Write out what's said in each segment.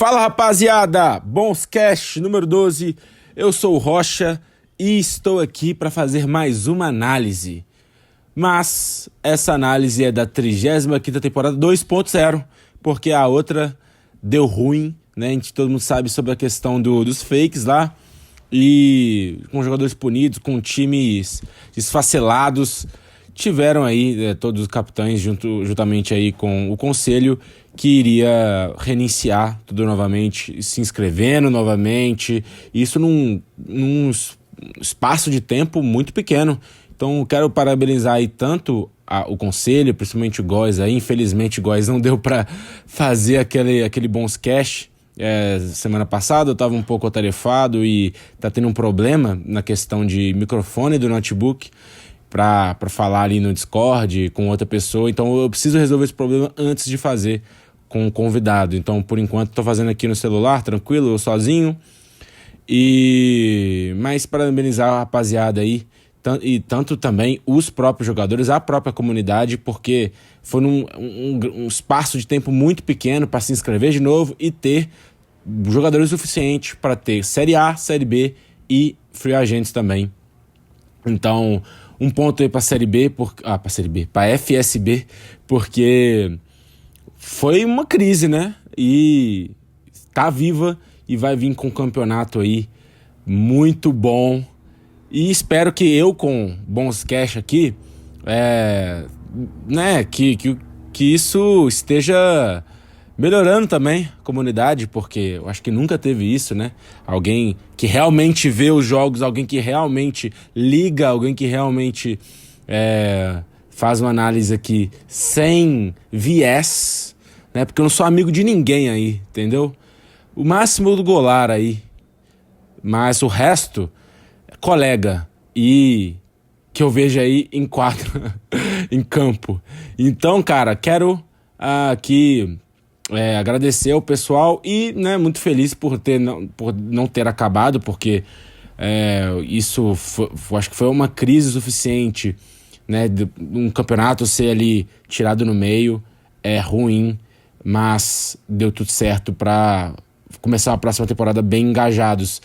Fala, rapaziada! Bons Cast número 12. Eu sou o Rocha e estou aqui para fazer mais uma análise. Mas essa análise é da 35ª temporada 2.0, porque a outra deu ruim, né? Todo mundo sabe sobre a questão dos fakes lá. E com jogadores punidos, com times desfacelados, tiveram aí todos os capitães juntamente aí com o conselho que iria reiniciar tudo novamente, se inscrevendo novamente, isso num espaço de tempo muito pequeno. Então quero parabenizar aí tanto o conselho, principalmente o Góes aí. Infelizmente o Góes não deu para fazer aquele bons cash. Semana passada eu estava um pouco atarefado e tá tendo um problema na questão de microfone do notebook para falar ali no Discord com outra pessoa, então eu preciso resolver esse problema antes de fazer com o convidado. Então por enquanto estou fazendo aqui no celular, tranquilo, eu sozinho. Mas parabenizar a rapaziada aí e tanto também os próprios jogadores, a própria comunidade, porque foi um espaço de tempo muito pequeno para se inscrever de novo e ter jogadores suficientes para ter Série A, Série B e free agents também. Então, um ponto aí para Série B, para FSB, porque foi uma crise, né? E tá viva e vai vir com um campeonato aí muito bom. E espero que eu, com bons cash aqui, que isso esteja melhorando também a comunidade, porque eu acho que nunca teve isso, né? Alguém que realmente vê os jogos, alguém que realmente liga, alguém que realmente faz uma análise aqui sem viés, né? Porque eu não sou amigo de ninguém aí, entendeu? O máximo do Golar aí, mas o resto é colega e que eu vejo aí em quadro, em campo. Então, cara, quero aqui agradecer ao pessoal e, né, muito feliz por não ter acabado, porque isso acho que foi uma crise suficiente, né, de um campeonato ser ali tirado no meio é ruim, mas deu tudo certo para começar a próxima temporada bem engajados.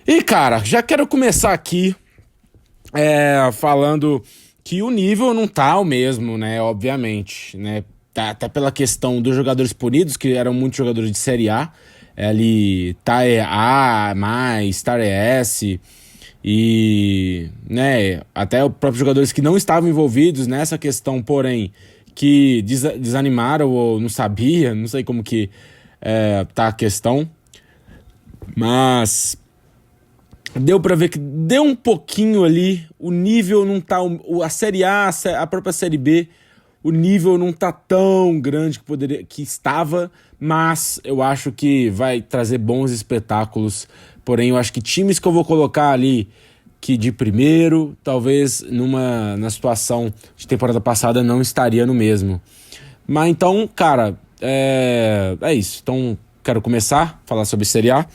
E, cara, já quero começar aqui falando que o nível não tá o mesmo, né, obviamente, né, até pela questão dos jogadores punidos, que eram muitos jogadores de Série A, ali tá A+, tá S, e, né, até os próprios jogadores que não estavam envolvidos nessa questão, porém, que desanimaram ou não sabia, não sei como que tá a questão, mas deu pra ver que deu um pouquinho ali, o nível não tá, a Série A, a própria Série B, o nível não tá tão grande que estava, mas eu acho que vai trazer bons espetáculos. Porém, eu acho que times que eu vou colocar ali, que de primeiro, talvez na situação de temporada passada não estaria no mesmo. Mas então, cara, é isso. Então, quero começar a falar sobre Série A.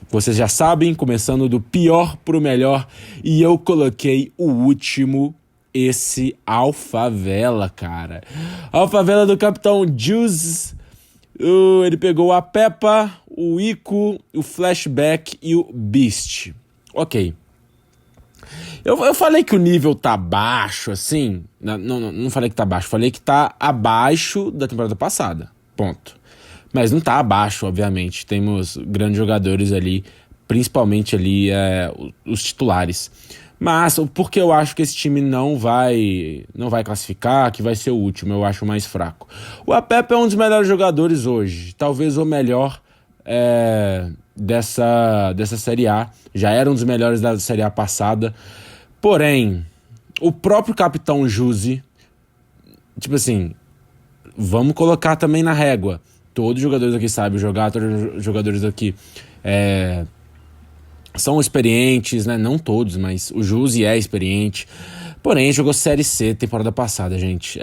Vocês já sabem, começando do pior pro melhor, e eu coloquei o último, esse Alphavela, cara. Alphavela do Capitão Juice. Ele pegou a Peppa, o Ico, o Flashback e o Beast. Ok. Eu falei que o nível tá baixo, assim. Não falei que tá baixo. Falei que tá abaixo da temporada passada. Ponto. Mas não tá abaixo, obviamente. Temos grandes jogadores ali, principalmente ali os titulares. Mas porque eu acho que esse time não vai classificar, que vai ser o último, eu acho mais fraco. O Apep é um dos melhores jogadores hoje, talvez o melhor dessa Série A. Já era um dos melhores da Série A passada. Porém, o próprio Capitão Juzi, tipo assim, vamos colocar também na régua. Todos os jogadores aqui sabem jogar, todos os jogadores aqui são experientes, né? Não todos, mas o Juzi é experiente. Porém, jogou Série C temporada passada, gente.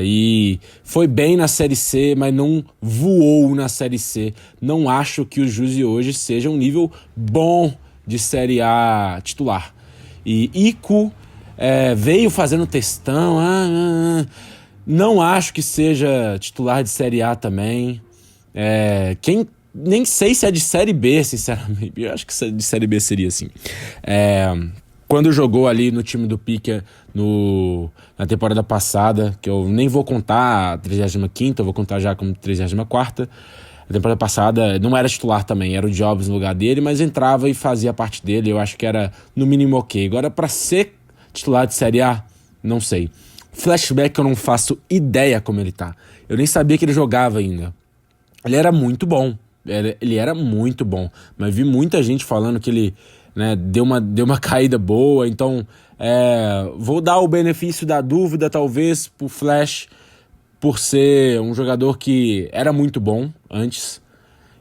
E foi bem na Série C, mas não voou na Série C. Não acho que o Juzi hoje seja um nível bom de Série A titular. E Ico veio fazendo textão. Não acho que seja titular de Série A também. Quem Nem sei se é de Série B, sinceramente. Eu acho que de Série B seria assim. Quando jogou ali no time do Pique na temporada passada, que eu nem vou contar a 35ª, eu vou contar já como 34ª. A temporada passada não era titular também, era o Jobs no lugar dele, mas entrava e fazia parte dele, eu acho que era no mínimo ok. Agora, pra ser titular de Série A, não sei. Flashback eu não faço ideia como ele tá. Eu nem sabia que ele jogava ainda. Ele era muito bom, ele era muito bom, mas vi muita gente falando que ele, né, deu uma caída boa, então vou dar o benefício da dúvida talvez pro Flash, por ser um jogador que era muito bom antes.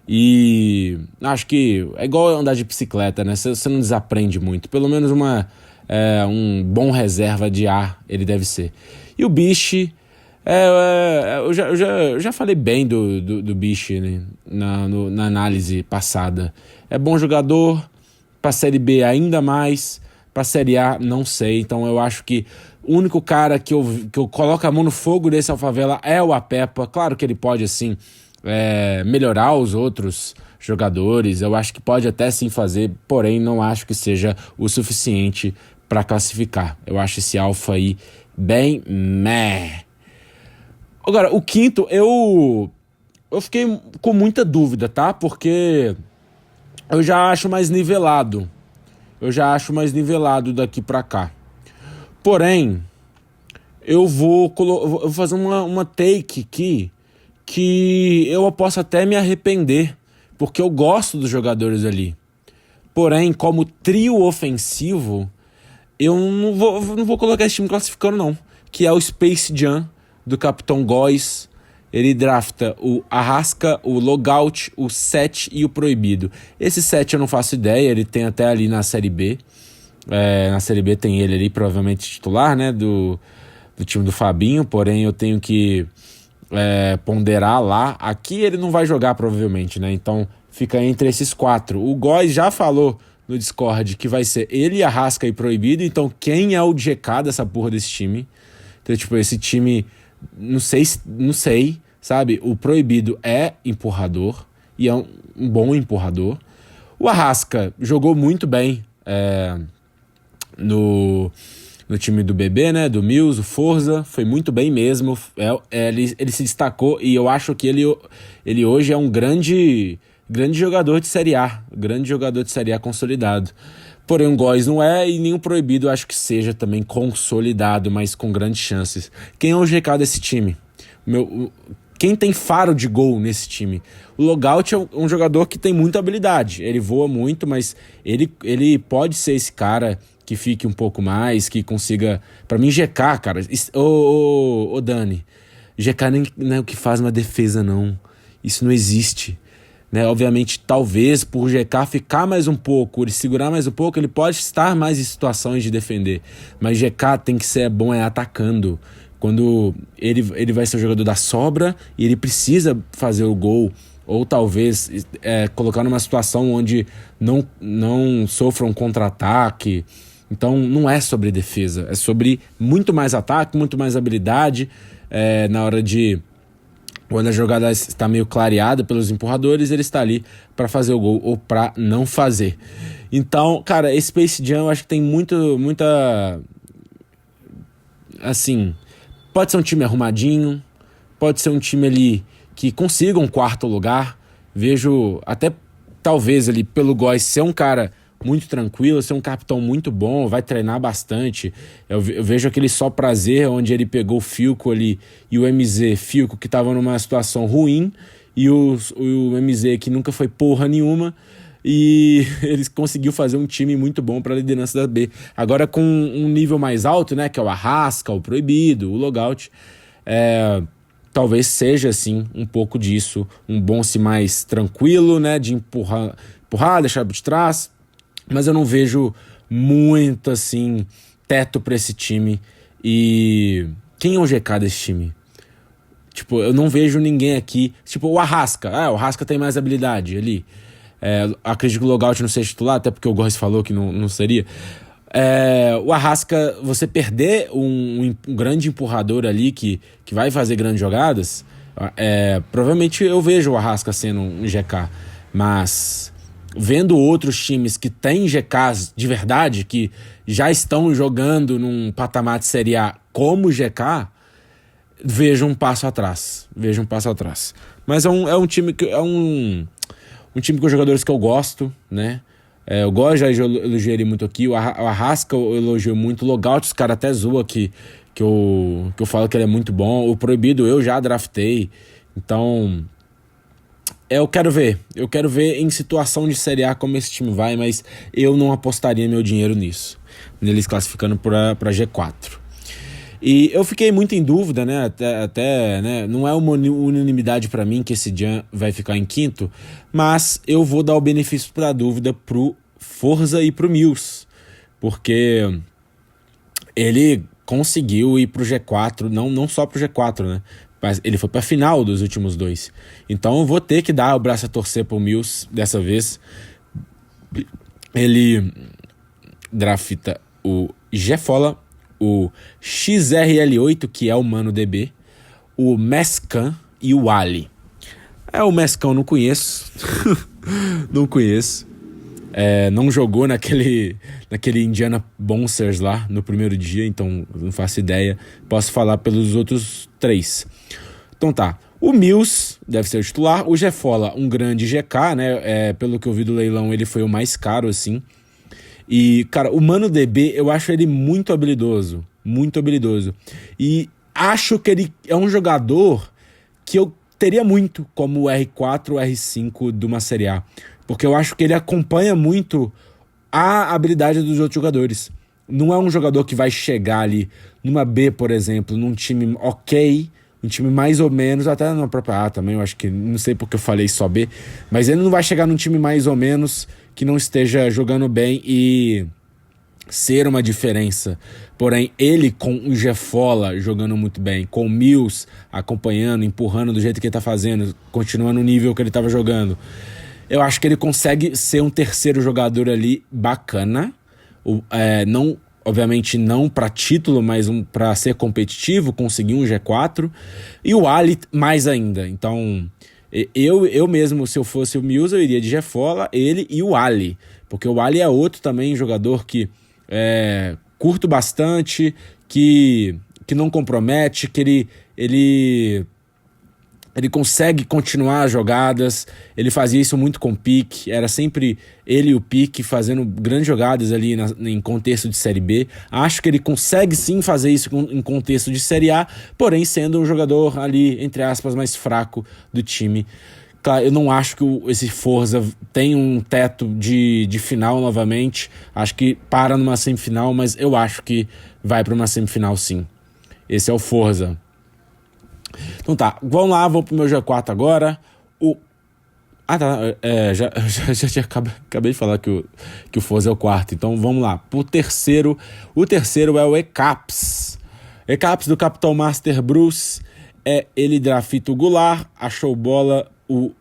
E acho que é igual andar de bicicleta, né? Você não desaprende muito. Pelo menos um bom reserva de ar ele deve ser. E o Bishi, eu já falei bem do Bishi, né? Na análise passada. É bom jogador, pra Série B ainda mais, pra Série A não sei. Então eu acho que o único cara que eu coloco a mão no fogo desse Alfavela é o Apepa. Claro que ele pode, assim, melhorar os outros jogadores. Eu acho que pode até sim fazer, porém não acho que seja o suficiente para classificar. Eu acho esse Alfa aí bem meh. Agora, o quinto, eu fiquei com muita dúvida, tá? Porque eu já acho mais nivelado. Daqui pra cá. Porém, eu vou fazer uma take aqui que eu posso até me arrepender, porque eu gosto dos jogadores ali. Porém, como trio ofensivo, eu não vou colocar esse time classificando, não. Que é o Space Jam, do Capitão Góes. Ele drafta o Arrasca, o Logout, o Sete e o Proibido. Esse Sete eu não faço ideia, ele tem até ali na Série B. Na Série B tem ele ali, provavelmente titular, né, do time do Fabinho, porém eu tenho que ponderar lá. Aqui ele não vai jogar provavelmente, né, então fica entre esses quatro. O Góes já falou no Discord que vai ser ele, Arrasca e Proibido, então quem é o GK dessa porra desse time? Então, tipo, esse time, não sei, sabe, o Proibido é empurrador, e é um bom empurrador. O Arrasca jogou muito bem, no time do BB, né, do Mills, o Forza, foi muito bem mesmo, ele se destacou, e eu acho que ele hoje é um grande jogador de Série A, consolidado. Porém o Góes não é, e nem o Proibido acho que seja também consolidado, mas com grandes chances. Quem é o GK desse time? Quem tem faro de gol nesse time? O Logout é um jogador que tem muita habilidade, ele voa muito, mas ele pode ser esse cara que fique um pouco mais, que consiga... Pra mim, GK, cara... Ô Dani, GK nem não é o que faz uma defesa, não. Isso não existe. Né? Obviamente, talvez, por GK ficar mais um pouco, ele segurar mais um pouco, ele pode estar mais em situações de defender. Mas GK tem que ser bom atacando. Quando ele vai ser o jogador da sobra e ele precisa fazer o gol, ou talvez colocar numa situação onde não sofra um contra-ataque. Então não é sobre defesa, é sobre muito mais ataque, muito mais habilidade. Na hora de... Quando a jogada está meio clareada pelos empurradores, ele está ali para fazer o gol ou para não fazer. Então, cara, esse Space Jam eu acho que tem muita... Assim, pode ser um time arrumadinho, pode ser um time ali que consiga um quarto lugar. Vejo até, talvez, ali pelo Góes ser um cara muito tranquilo, ser um capitão muito bom, vai treinar bastante. Eu vejo aquele Só Prazer, onde ele pegou o Filco ali e o MZ, Filco, que estava numa situação ruim, e o MZ, que nunca foi porra nenhuma, e eles conseguiu fazer um time muito bom para a liderança da B. Agora com um nível mais alto, né, que é o Arrasca, o Proibido, o Logout, talvez seja, assim, um pouco disso, um Bonse mais tranquilo, né, de empurrar, deixar de trás, mas eu não vejo muito, assim, teto pra esse time. E quem é o GK desse time? Tipo, eu não vejo ninguém aqui. Tipo, o Arrasca. O Arrasca tem mais habilidade ali. Acredito que o Logout não seja titular, até porque o Góes falou que não seria. O Arrasca, você perder um grande empurrador ali que vai fazer grandes jogadas, Provavelmente eu vejo o Arrasca sendo um GK, mas vendo outros times que têm GKs de verdade, que já estão jogando num patamar de Série A como GK, vejo um passo atrás. Mas é um time que um time com jogadores que eu gosto, né? Eu gosto, já elogiei ele muito aqui. O Arrasca eu elogio muito. O Logout, os caras até zoam que eu falo que ele é muito bom. O Proibido eu já draftei. Então, eu quero ver. Eu quero ver em situação de Série A como esse time vai, mas eu não apostaria meu dinheiro nisso. Neles classificando pra G4. E eu fiquei muito em dúvida, né? Até né? Não é uma unanimidade pra mim que esse Jan vai ficar em quinto, mas eu vou dar o benefício da dúvida pro Forza e pro Mills, porque ele conseguiu ir pro G4, não só pro G4, né? Mas ele foi pra final dos últimos dois. Então eu vou ter que dar o braço a torcer pro Mills dessa vez. Ele drafta o Gefola, o XRL8, que é o Mano DB, o Mescan e o Ali. O Mescan eu não conheço. Não conheço. Não jogou naquele Indiana Bouncers lá no primeiro dia, então não faço ideia. Posso falar pelos outros três. Então tá. O Mills deve ser o titular. O Gefola, um grande GK, né? Pelo que eu vi do leilão, ele foi o mais caro, assim. E, cara, o Mano DB, eu acho ele muito habilidoso. Muito habilidoso. E acho que ele é um jogador que eu teria muito como o R4 ou R5 de uma Série A. Porque eu acho que ele acompanha muito a habilidade dos outros jogadores. Não é um jogador que vai chegar ali numa B, por exemplo, num time ok, um time mais ou menos, até na própria A também, eu acho que, não sei porque eu falei só B, mas ele não vai chegar num time mais ou menos que não esteja jogando bem e ser uma diferença. Porém, ele com o Gefola jogando muito bem, com o Mills acompanhando, empurrando do jeito que ele tá fazendo, continuando o nível que ele tava jogando, eu acho que ele consegue ser um terceiro jogador ali bacana. Não, obviamente não para título, mas para ser competitivo, conseguir um G4. E o Ali mais ainda. Então, eu mesmo, se eu fosse o Mills, eu iria de Gefola, ele e o Ali. Porque o Ali é outro também jogador que curto bastante, que não compromete, que ele consegue continuar as jogadas. Ele fazia isso muito com o Pique, era sempre ele e o Pique fazendo grandes jogadas ali em contexto de Série B. Acho que ele consegue sim fazer isso em contexto de Série A, porém sendo um jogador ali, entre aspas, mais fraco do time. Claro, eu não acho que esse Forza tem um teto de final novamente. Acho que para numa semifinal, mas eu acho que vai para uma semifinal sim. Esse é o Forza. Então tá, vamos lá, vou pro meu G4 agora. Já tinha acabei de falar que o Forza é o quarto, então vamos lá. Pro terceiro, o terceiro é o ECAPS. ECAPS do Capitão Master Bruce. Ele drafta o Goulart, a Showbola, o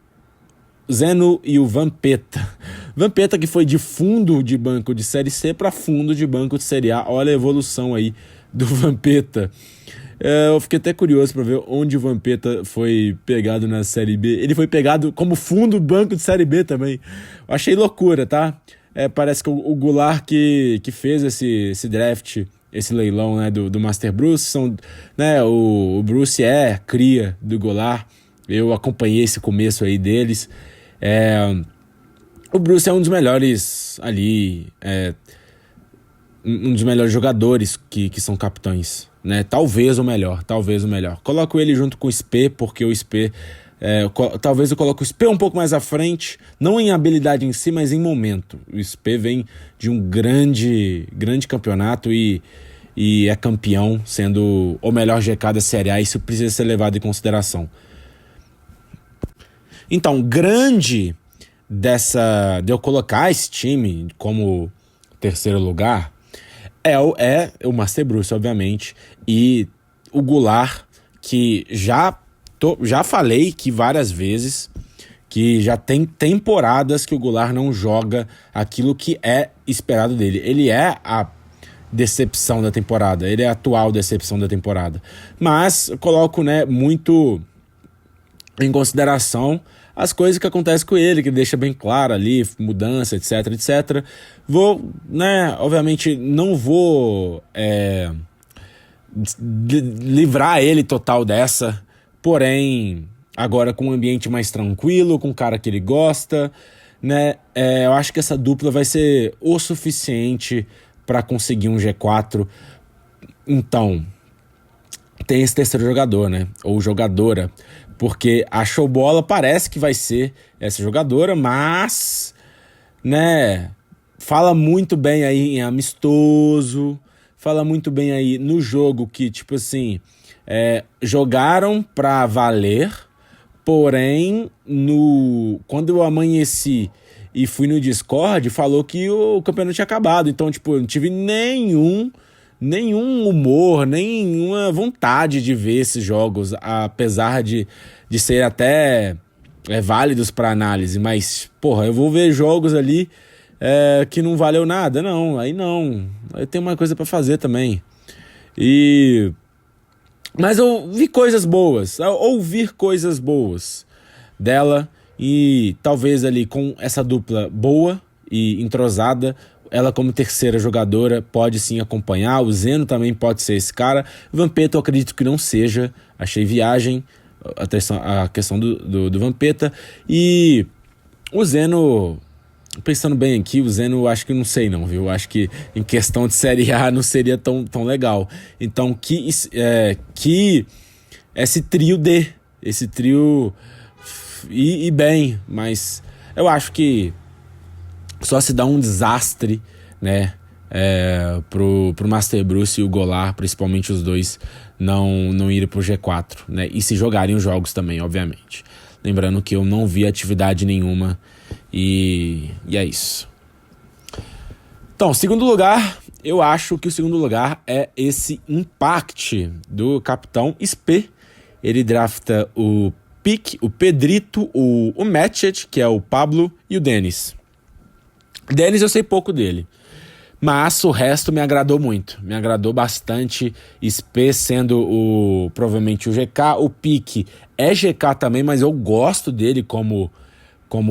Zeno e o Vampeta. Vampeta que foi de fundo de banco de Série C para fundo de banco de Série A. Olha a evolução aí do Vampeta. Eu fiquei até curioso para ver onde o Vampeta foi pegado na Série B. Ele foi pegado como fundo banco de Série B também. Eu achei loucura, tá? Parece que o Goulart que fez esse draft, esse leilão, né, do Master Bruce, né, o Bruce cria do Goulart. Eu acompanhei esse começo aí deles. O Bruce é um dos melhores ali, um dos melhores jogadores que são capitães, né? Talvez o melhor. Coloco ele junto com o Spê, porque o Spê, talvez eu coloque o Spê um pouco mais à frente, não em habilidade em si, mas em momento. O Spê vem de um grande campeonato e é campeão, sendo o melhor GK da Série A. Isso precisa ser levado em consideração. Então, grande de eu colocar esse time como terceiro lugar é o Master Bruce, obviamente, e o Goulart, que já falei que várias vezes, que já tem temporadas que o Goulart não joga aquilo que é esperado dele. Ele é a decepção da temporada, ele é a atual decepção da temporada. Mas eu coloco, né, muito em consideração as coisas que acontecem com ele, que deixa bem claro ali, mudança, etc, etc. Vou, né, obviamente não vou livrar ele total dessa, porém, agora com um ambiente mais tranquilo, com um cara que ele gosta, né, eu acho que essa dupla vai ser o suficiente para conseguir um G4. Então, tem esse terceiro jogador, né? Ou jogadora. Porque a Showbola parece que vai ser essa jogadora, mas, né, fala muito bem aí em amistoso, fala muito bem aí no jogo que, tipo assim, jogaram pra valer, porém, quando eu amanheci e fui no Discord, falou que o campeonato tinha acabado. Então, tipo, eu não tive nenhum humor, nenhuma vontade de ver esses jogos, apesar de ser até válidos para análise, mas, porra, eu vou ver jogos ali que não valeu nada, não, aí tem uma coisa para fazer também. Mas eu vi coisas boas, ouvir coisas boas dela, e talvez ali com essa dupla boa e entrosada, ela como terceira jogadora pode sim acompanhar. O Zeno também pode ser esse cara. O Vampeta eu acredito que não seja. Achei viagem a questão do Vampeta. E o Zeno, pensando bem aqui, o Zeno acho que não sei não, viu? Acho que em questão de Série A não seria tão legal. Então que esse trio e bem, mas eu acho que só se dá um desastre, né, pro Master Bruce e o Golar, principalmente os dois, não irem pro G4, né, e se jogarem os jogos também, obviamente. Lembrando que eu não vi atividade nenhuma e é isso. Então, segundo lugar, eu acho que o segundo lugar é esse Impact do Capitão SP. Ele drafta o Pique, o Pedrito, o Matchet, que é o Pablo, e o Dennis. Dennis eu sei pouco dele, mas o resto me agradou muito, me agradou bastante. SP sendo provavelmente o GK, o Pique é GK também, mas eu gosto dele como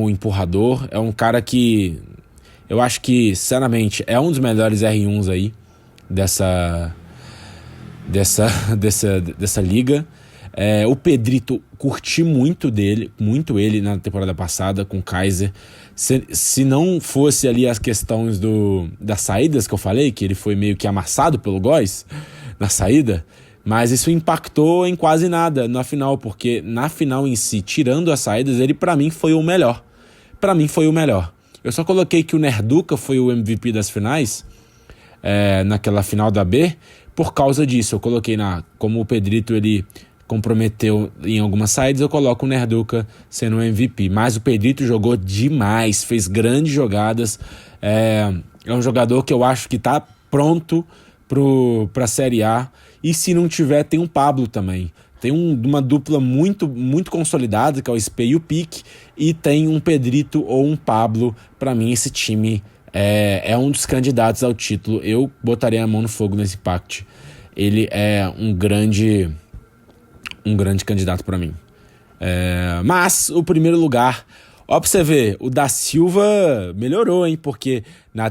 empurrador. É um cara que eu acho que, sinceramente, é um dos melhores R1s aí dessa liga. O Pedrito, curti muito ele na temporada passada com o Kaiser. Se não fosse ali as questões das saídas que eu falei, que ele foi meio que amassado pelo Góis na saída, mas isso impactou em quase nada na final, porque na final em si, tirando as saídas, ele pra mim foi o melhor. Eu só coloquei que o Nerduca foi o MVP das finais, naquela final da B, por causa disso. Eu coloquei como o Pedrito ele comprometeu em algumas saídas, eu coloco o Nerduca sendo o MVP. Mas o Pedrito jogou demais, fez grandes jogadas. É um jogador que eu acho que tá pronto pra Série A. E se não tiver, tem um Pablo também. Tem uma dupla muito, muito consolidada, que é o SP e o Pique. E tem um Pedrito ou um Pablo. Pra mim, esse time é um dos candidatos ao título. Eu botaria a mão no fogo nesse Impact. Ele é um grande candidato pra mim. Mas o primeiro lugar, ó, pra você ver, o da Silva melhorou, hein? Porque na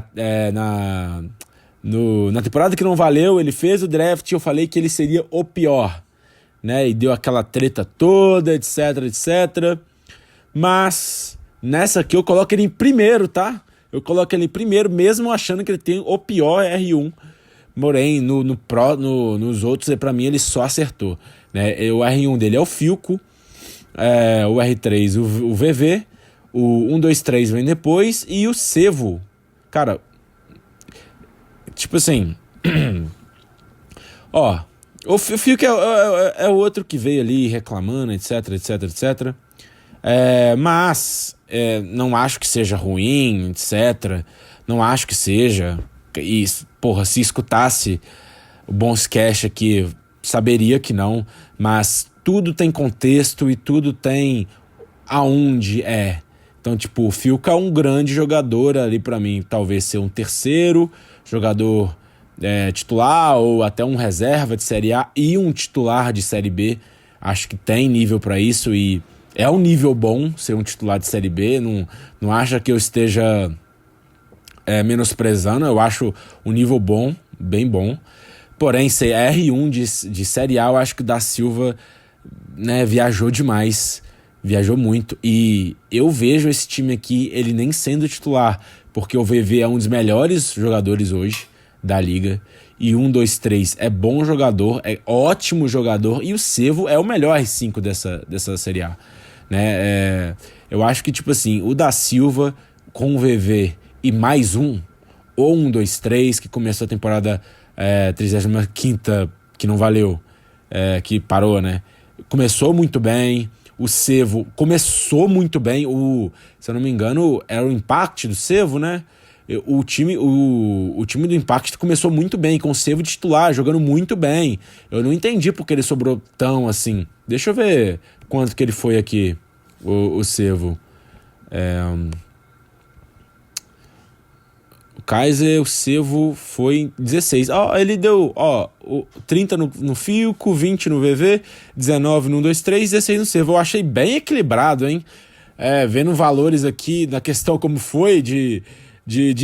temporada que não valeu, ele fez o draft e eu falei que ele seria o pior, né? E deu aquela treta toda, etc, etc. Mas nessa aqui eu coloco ele em primeiro, tá? Eu coloco ele em primeiro, mesmo achando que ele tem o pior R1. Porém, nos outros, pra mim, ele só acertou, né? O R1 dele é o Filco, o R3 o VV, o 1, 2, 3 vem depois, e o Sevo. Cara, tipo assim... ó, o Filco é o outro que veio ali reclamando, etc, etc, etc. Mas não acho que seja ruim, etc. Não acho que seja... E, porra, se escutasse o Bonscast aqui, saberia que não, mas tudo tem contexto e tudo tem aonde é. Então, tipo, o Filca é um grande jogador ali pra mim, talvez ser um terceiro jogador titular ou até um reserva de Série A e um titular de Série B. Acho que tem nível pra isso e É um nível bom ser um titular de Série B, não acha que eu esteja menosprezando, eu acho um nível bom, bem bom. Porém, ser R1 de Série A, eu acho que o da Silva, né, viajou demais, viajou muito. E eu vejo esse time aqui, ele nem sendo titular, porque o VV é um dos melhores jogadores hoje da liga. E 1, 2, 3 é bom jogador, é ótimo jogador. E o Cevo é o melhor R5 dessa Série A. Né? Eu acho que, tipo assim, o da Silva com o VV e mais um, ou 1, 2, 3, que começou a temporada 35ª, que não valeu, que parou, né? Começou muito bem. O Cevo começou muito bem. Se eu não me engano, era o Impact do Cevo, né? O time do Impact começou muito bem, com o Cevo titular, jogando muito bem. Eu não entendi porque ele sobrou tão assim. Deixa eu ver quanto que ele foi aqui, o Cevo. O Kaiser, o Cevo foi 16. Ele deu 30 no Fiuco, 20 no VV, 19 no 1, 2, 3, 16 no Cevo. Eu achei bem equilibrado, hein? Vendo valores aqui na questão como foi de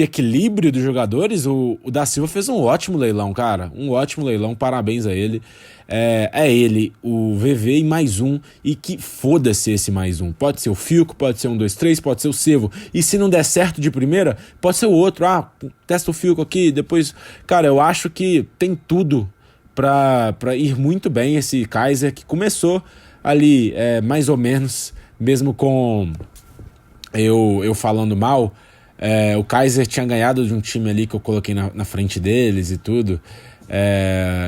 equilíbrio dos jogadores, o da Silva fez um ótimo leilão, cara. Um ótimo leilão, parabéns a ele. Ele, o VV e mais um, e que foda-se esse mais um. Pode ser o Fiuco, pode ser 1, 2, 3, pode ser o Cevo. E se não der certo de primeira, pode ser o outro. Testa o Fiuco aqui, depois... Cara, eu acho que tem tudo pra ir muito bem esse Kaiser, que começou ali, mais ou menos, mesmo com eu falando mal. O Kaiser tinha ganhado de um time ali que eu coloquei na frente deles e tudo.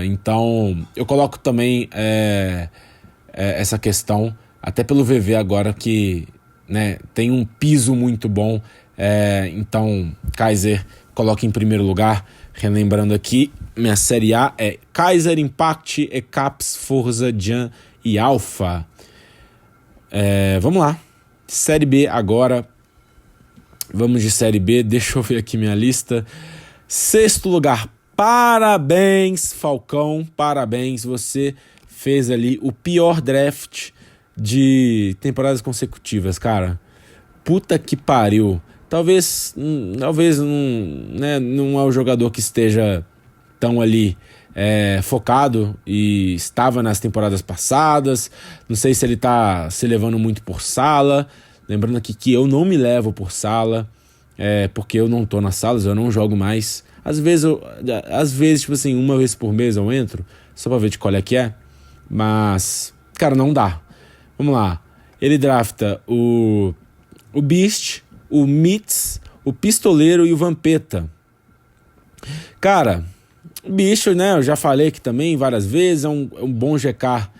Então eu coloco também essa questão, até pelo VV agora que, né, tem um piso muito bom. Então Kaiser coloca em primeiro lugar. Relembrando aqui, minha Série A é Kaiser, Impact, ECAPS, Forza, Jan e Alpha. Vamos lá, Série B agora. Vamos de Série B, deixa eu ver aqui minha lista. 6º lugar, parabéns, Falcão, parabéns. Você fez ali o pior draft de temporadas consecutivas, cara. Puta que pariu. Talvez não é o jogador que esteja tão ali focado e estava nas temporadas passadas. Não sei se ele tá se levando muito por sala. Lembrando aqui que eu não me levo por sala, porque eu não tô nas salas, eu não jogo mais. Às vezes, tipo assim, uma vez por mês eu entro, só pra ver de qual é que é. Mas, cara, não dá. Vamos lá. Ele drafta o Beast, o Mitz, o Pistoleiro e o Vampeta. Cara, o bicho, né, eu já falei aqui também várias vezes, é um bom GK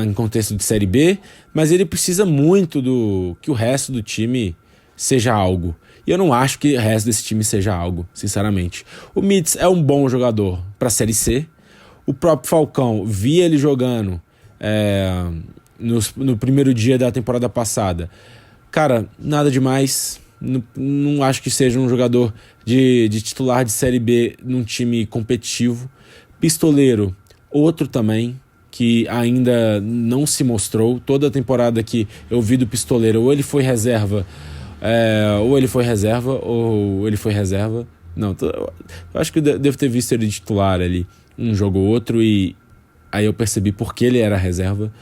em contexto de Série B, mas ele precisa muito que o resto do time seja algo. E eu não acho que o resto desse time seja algo, sinceramente. O Mitz é um bom jogador para Série C. O próprio Falcão, via ele jogando no primeiro dia da temporada passada. Cara, nada demais. Não acho que seja um jogador de titular de Série B num time competitivo. Pistoleiro, outro também, que ainda não se mostrou. Toda a temporada que eu vi do Pistoleiro, ou ele foi reserva, ou ele foi reserva. Não, eu acho que eu devo ter visto ele titular ali um jogo ou outro, e aí eu percebi por que ele era reserva.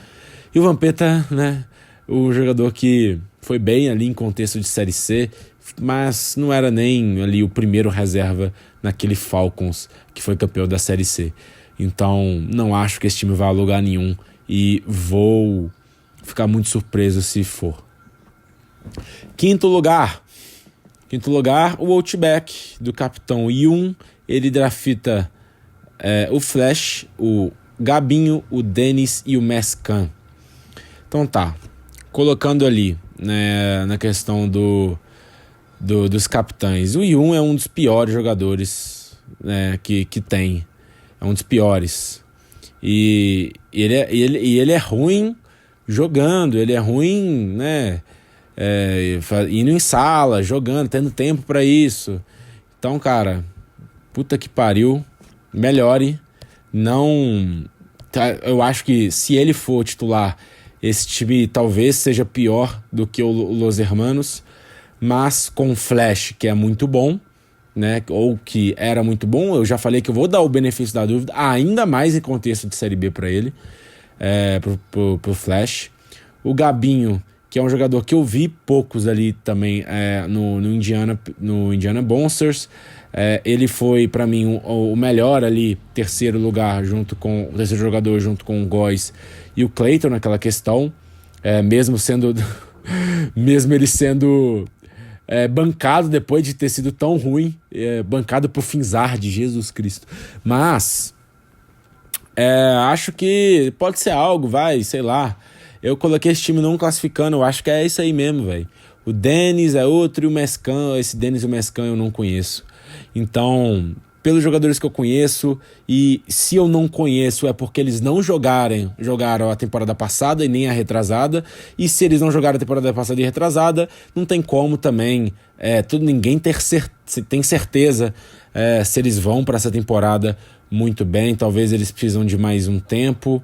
E o Vampeta, né, o jogador que foi bem ali em contexto de Série C, mas não era nem ali o primeiro reserva naquele Falcons que foi campeão da Série C. Então não acho que esse time vá a lugar nenhum e vou ficar muito surpreso se for. Quinto lugar, o Outback do Capitão Yun. Ele drafta o Flash, o Gabinho, o Dennis e o Mescan. Então tá, colocando ali, né, na questão dos capitães. O Yun é um dos piores jogadores, né, que tem. É um dos piores. E ele é ruim jogando, ele é ruim, né, indo em sala, jogando, tendo tempo pra isso. Então, cara, puta que pariu, melhore. Não, eu acho que se ele for titular, esse time talvez seja pior do que o Los Hermanos, mas com o Flash, que é muito bom, né? Ou que era muito bom. Eu já falei que eu vou dar o benefício da dúvida, ainda mais em contexto de Série B para ele, pro Flash. O Gabinho, que é um jogador que eu vi poucos ali também no Indiana Monsters. Ele foi, para mim, o melhor ali, terceiro jogador junto com o Góes e o Clayton naquela questão, mesmo ele sendo bancado depois de ter sido tão ruim, bancado por Finzar de Jesus Cristo. Mas acho que pode ser algo, sei lá. Eu coloquei esse time não classificando, eu acho que é isso aí mesmo, velho. O Denis é outro e o Mescan, esse Denis e o Mescan eu não conheço. Então, pelos jogadores que eu conheço, e se eu não conheço é porque eles não jogaram a temporada passada e nem a retrasada, e se eles não jogaram a temporada passada e retrasada, não tem como também ninguém tem certeza se eles vão para essa temporada muito bem. Talvez eles precisam de mais um tempo.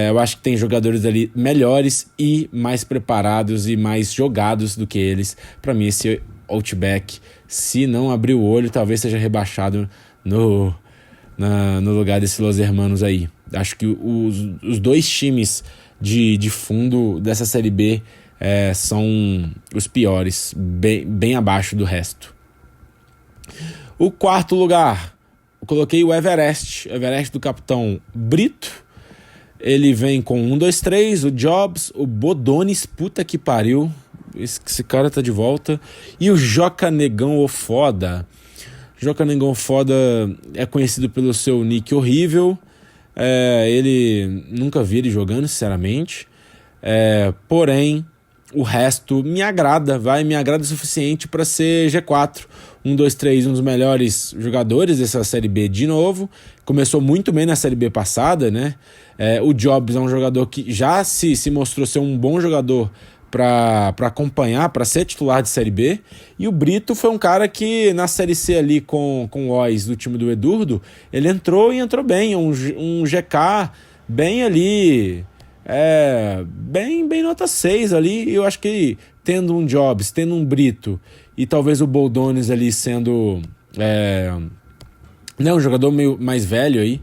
Eu acho que tem jogadores ali melhores e mais preparados e mais jogados do que eles. Para mim, esse Outback, se não abrir o olho, talvez seja rebaixado no lugar desses Los Hermanos aí. Acho que os dois times de fundo dessa Série B são os piores, bem abaixo do resto. O quarto lugar, eu coloquei o Everest do capitão Brito. Ele vem com 1, 2, 3, o Jobs, o Bodones, puta que pariu, esse cara tá de volta, e o Joca Negão o Foda. Joca Negão Foda é conhecido pelo seu nick horrível, ele nunca vi ele jogando, sinceramente, porém o resto me agrada o suficiente para ser G4. 1, 2, 3, um dos melhores jogadores dessa Série B de novo. Começou muito bem na Série B passada, né? O Jobs é um jogador que já se mostrou ser um bom jogador para acompanhar, para ser titular de Série B. E o Brito foi um cara que na Série C ali com o Ois do time do Edurdo, ele entrou bem. Um GK bem ali, bem nota 6 ali. E eu acho que tendo um Jobs, tendo um Brito e talvez o Boldones ali sendo um jogador meio mais velho aí,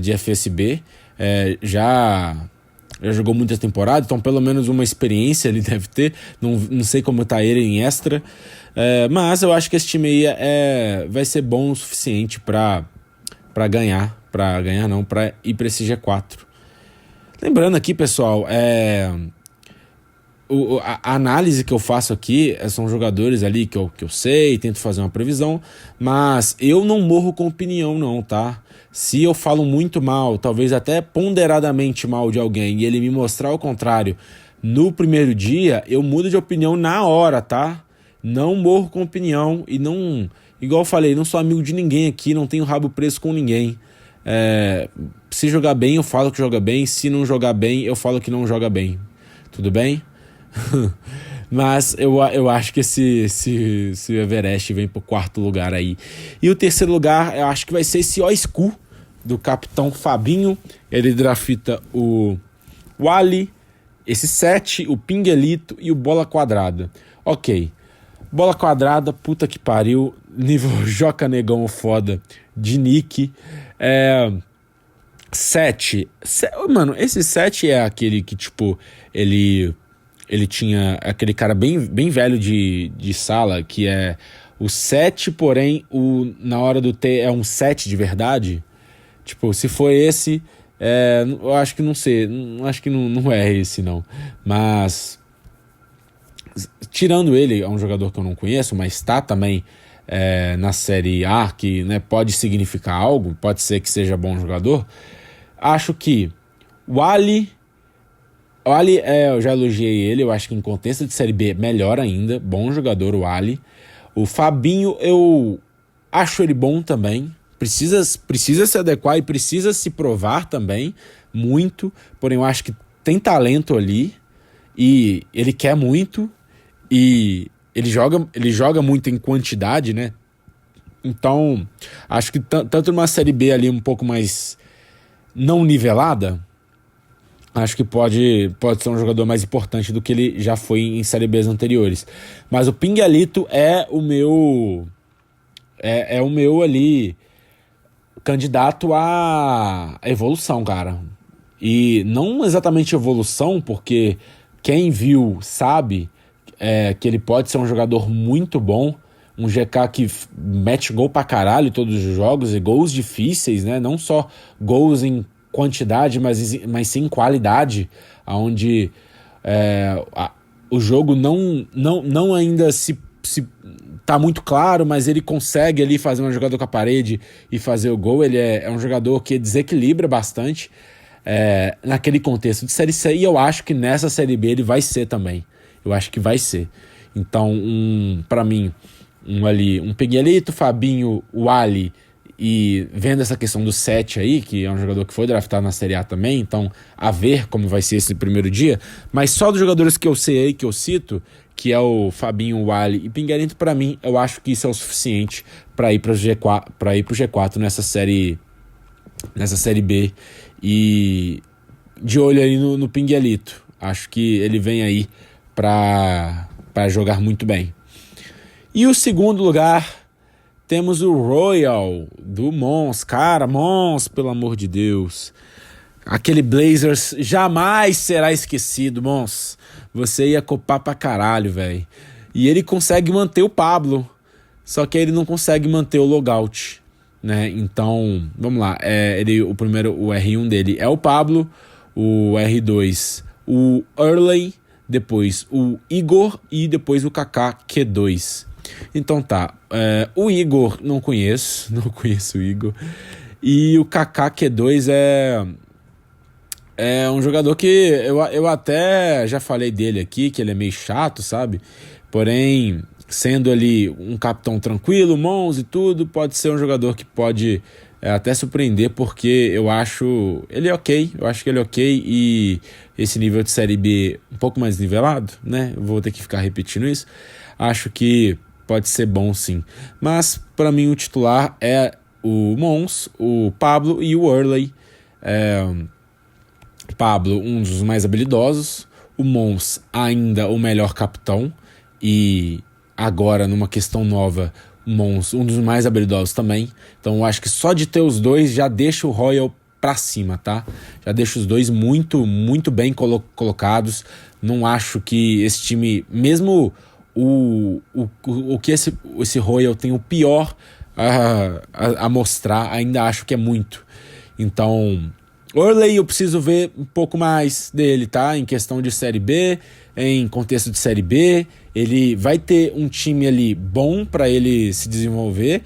de FSB, já jogou muitas temporadas, então pelo menos uma experiência ele deve ter. Não sei como tá ele em extra, mas eu acho que esse time aí vai ser bom o suficiente para ir para esse G4. Lembrando aqui, pessoal, a análise que eu faço aqui são jogadores ali que eu sei, tento fazer uma previsão, mas eu não morro com opinião não, tá? Se eu falo muito mal, talvez até ponderadamente mal de alguém, e ele me mostrar o contrário no primeiro dia, eu mudo de opinião na hora, tá? Não morro com opinião e não... Igual eu falei, não sou amigo de ninguém aqui, não tenho rabo preso com ninguém. Se jogar bem, eu falo que joga bem. Se não jogar bem, eu falo que não joga bem. Tudo bem? Mas eu acho que esse Everest vem pro quarto lugar aí. E o terceiro lugar, eu acho que vai ser esse Oiscu do capitão Fabinho. Ele drafta o Wally, esse 7, o Pinguelito e o Bola Quadrada. Ok, Bola Quadrada, puta que pariu, nível Joca Negão Foda de nick. 7, mano, esse 7 é aquele que tipo, ele tinha aquele cara bem velho de sala, que é o 7, porém na hora do T é um 7 de verdade. Tipo, se for esse, eu acho que não sei, acho que não é esse não. Mas tirando ele, é um jogador que eu não conheço, mas tá também na Série A, que, né, pode significar algo, pode ser que seja bom jogador. Acho que o Ali, eu já elogiei ele, eu acho que em contexto de Série B, melhor ainda, bom jogador o Ali. O Fabinho, eu acho ele bom também, precisa se adequar e precisa se provar também, muito, porém eu acho que tem talento ali, e ele quer muito, e ele joga muito em quantidade, né? Então, acho que tanto numa Série B ali um pouco mais não nivelada, Acho que pode ser um jogador mais importante do que ele já foi em Série Bs anteriores. Mas o Pinguelito é o meu... É o meu ali candidato à evolução, cara. E não exatamente evolução, porque quem viu sabe que ele pode ser um jogador muito bom, um GK que mete gol pra caralho em todos os jogos, e gols difíceis, né? Não só gols em quantidade, mas sim em qualidade, onde o jogo não ainda se tá muito claro, mas ele consegue ali fazer uma jogada com a parede e fazer o gol. Ele é um jogador que desequilibra bastante naquele contexto de Série C, e eu acho que nessa Série B ele vai ser também. Eu acho que vai ser. Então, pra mim, um Peguelito, Fabinho, o Ali, e vendo essa questão do 7 aí, que é um jogador que foi draftado na Série A também, então a ver como vai ser esse primeiro dia, mas só dos jogadores que eu sei aí, que eu cito, que é o Fabinho, o Ali e Pinguelito, pra mim, eu acho que isso é o suficiente pra ir pro G4 nessa série B, e de olho aí no Pinguelito. Acho que ele vem aí pra jogar muito bem. E o segundo lugar, temos o Royal do Mons. Cara, Mons, pelo amor de Deus. Aquele Blazers jamais será esquecido, Mons. Você ia copar pra caralho, velho. E ele consegue manter o Pablo, só que ele não consegue manter o logout, né? Então, vamos lá. O R1 dele é o Pablo, o R2 o Early, depois o Igor e depois o Kaká Q2. Então tá, o Igor não conheço o Igor. E o Kaká Q2 é um jogador que eu até já falei dele aqui, que ele é meio chato, sabe? Porém, sendo ali um capitão tranquilo, Mons e tudo, pode ser um jogador que pode até surpreender, porque eu acho ele ok, e esse nível de Série B um pouco mais nivelado, né? Eu vou ter que ficar repetindo isso. Acho que pode ser bom sim. Mas, para mim, o titular é o Mons, o Pablo e o Early. Pablo, um dos mais habilidosos. O Mons, ainda o melhor capitão. E agora, numa questão nova, o Mons, um dos mais habilidosos também. Então, eu acho que só de ter os dois já deixa o Royal pra cima, tá? Já deixa os dois muito, muito bem colocados. Não acho que esse time, mesmo o que esse Royal tem o pior a mostrar, ainda acho que é muito. Então, Orley eu preciso ver um pouco mais dele, tá? Em questão de Série B, em contexto de Série B, ele vai ter um time ali bom para ele se desenvolver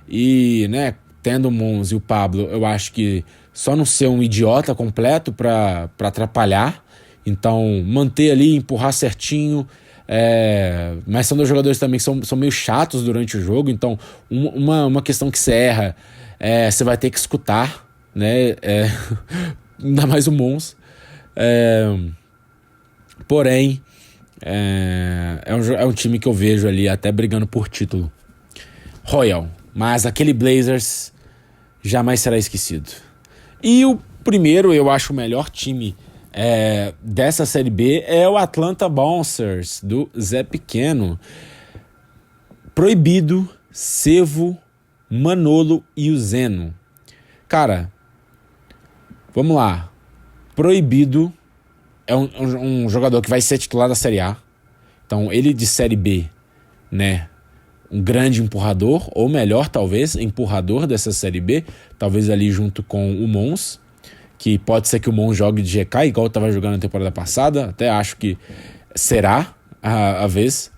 e, né, tendo o Mons e o Pablo, eu acho que só não ser um idiota completo para atrapalhar. Então, manter ali, empurrar certinho. Mas são dois jogadores também que são meio chatos durante o jogo. Então, uma questão que você erra, você vai ter que escutar, né? Ainda mais o Mons. Porém, é um time que eu vejo ali até brigando por título. Royal. Mas aquele Blazers jamais será esquecido. E o primeiro, eu acho o melhor time dessa Série B é o Atlanta Bouncers, do Zé Pequeno. Proibido, Sevo, Manolo e o Zeno. Cara, vamos lá. Proibido é um jogador que vai ser titular da Série A. Então, ele de Série B, né? Um grande empurrador, ou melhor, talvez, empurrador dessa Série B. Talvez ali junto com o Mons, que pode ser que o Mons jogue de GK, igual estava jogando na temporada passada. Até acho que será a vez.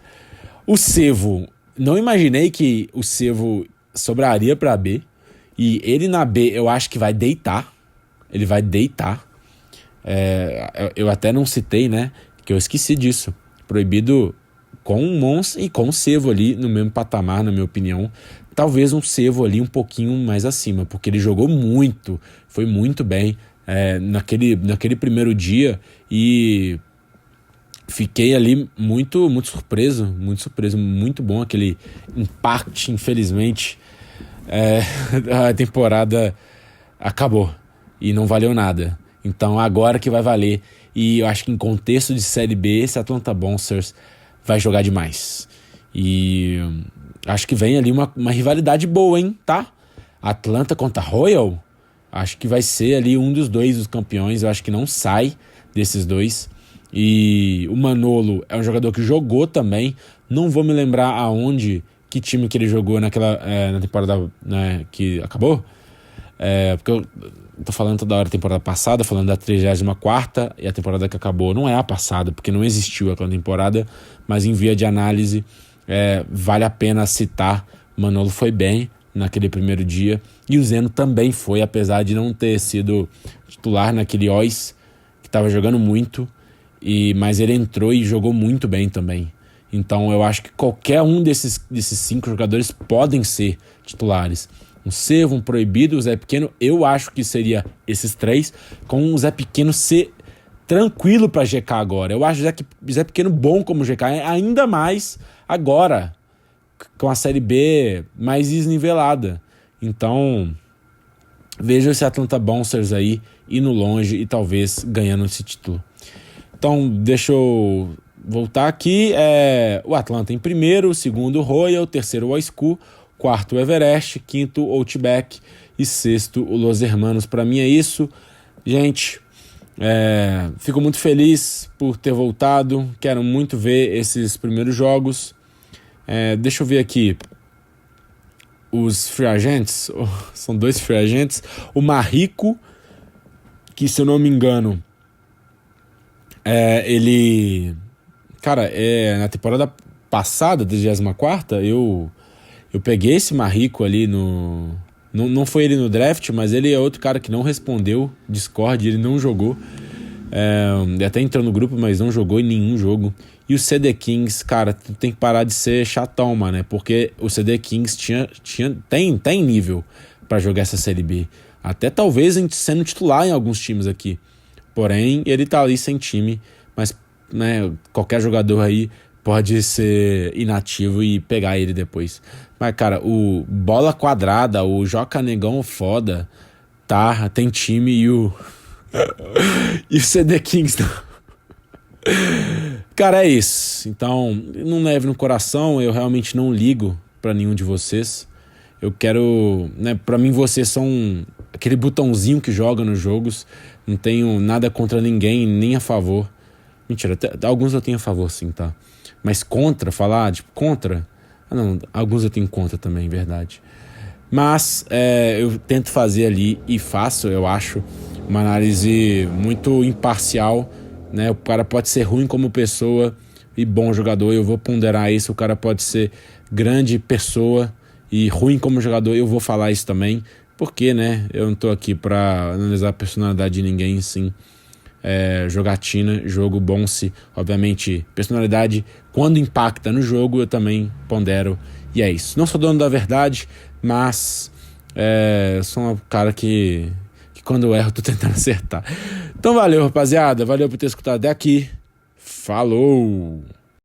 O Sevo, não imaginei que o Sevo sobraria para B. E ele na B, eu acho que vai deitar. Ele vai deitar. Eu até não citei, né? Que eu esqueci disso. Proibido com o Mons e com o Sevo ali no mesmo patamar, na minha opinião. Talvez um Sevo ali um pouquinho mais acima, porque ele jogou muito, foi muito bem naquele primeiro dia, e fiquei ali muito, muito surpreso, muito bom aquele impact. Infelizmente, a temporada acabou e não valeu nada. Então agora que vai valer. E eu acho que em contexto de Série B, esse Atlanta Monsters vai jogar demais. E acho que vem ali uma rivalidade boa, hein, tá? Atlanta contra Royal, acho que vai ser ali um dos dois os campeões. Eu acho que não sai desses dois. E o Manolo é um jogador que jogou também. Não vou me lembrar aonde, que time que ele jogou na temporada, né, que acabou. Porque eu tô falando toda hora da temporada passada, falando da 34ª, e a temporada que acabou não é a passada, porque não existiu aquela temporada, mas em via de análise vale a pena citar. Manolo foi bem naquele primeiro dia, e o Zeno também foi, apesar de não ter sido titular naquele Ois, que estava jogando muito, mas ele entrou e jogou muito bem também. Então eu acho que qualquer um desses 5 jogadores podem ser titulares. Um Cervo, um Proibido, o Zé Pequeno, eu acho que seria esses 3, com o Zé Pequeno ser tranquilo para GK agora. Eu acho o Zé Pequeno bom como GK, ainda mais agora, com a Série B mais desnivelada. Então, vejo esse Atlanta Monsters aí indo longe e talvez ganhando esse título. Então, deixa eu voltar aqui. O Atlanta em primeiro, segundo Royal, terceiro o School, quarto o Everest, quinto o Outback e sexto o Los Hermanos. Para mim é isso, gente. Fico muito feliz por ter voltado. Quero muito ver esses primeiros jogos. Deixa eu ver aqui os free agents. São 2 free agents. O Marrico, que se eu não me engano, ele... Cara, na temporada passada, 34ª, eu peguei esse Marrico ali no... Não foi ele no draft, mas ele é outro cara que não respondeu Discord, ele não jogou. Ele até entrou no grupo, mas não jogou em nenhum jogo. E o CD Kings, cara, tu tem que parar de ser chatão, mano, porque o CD Kings tem nível pra jogar essa Série B. Até talvez sendo titular em alguns times aqui. Porém, ele tá ali sem time, mas né, qualquer jogador aí pode ser inativo e pegar ele depois. Mas, cara, o Bola Quadrada, o Joca Negão foda, tem time e o... e o CD Kings não. Cara, é isso. Então, não leve no coração, eu realmente não ligo pra nenhum de vocês. Eu quero... né, pra mim, vocês são aquele botãozinho que joga nos jogos. Não tenho nada contra ninguém, nem a favor. Mentira, até, alguns eu tenho a favor, sim, tá? Mas falar, contra... não, alguns eu tenho contra também, verdade. Mas eu tento fazer ali, e faço, eu acho, uma análise muito imparcial, né? O cara pode ser ruim como pessoa e bom jogador, eu vou ponderar isso. O cara pode ser grande pessoa e ruim como jogador, eu vou falar isso também. Porque, né? Eu não tô aqui pra analisar a personalidade de ninguém, sim. Jogatina, jogo bom se, obviamente, personalidade, quando impacta no jogo, eu também pondero. E é isso. Não sou dono da verdade, mas sou um cara que quando eu erro, tô tentando acertar. Então valeu, rapaziada. Valeu por ter escutado até aqui. Falou!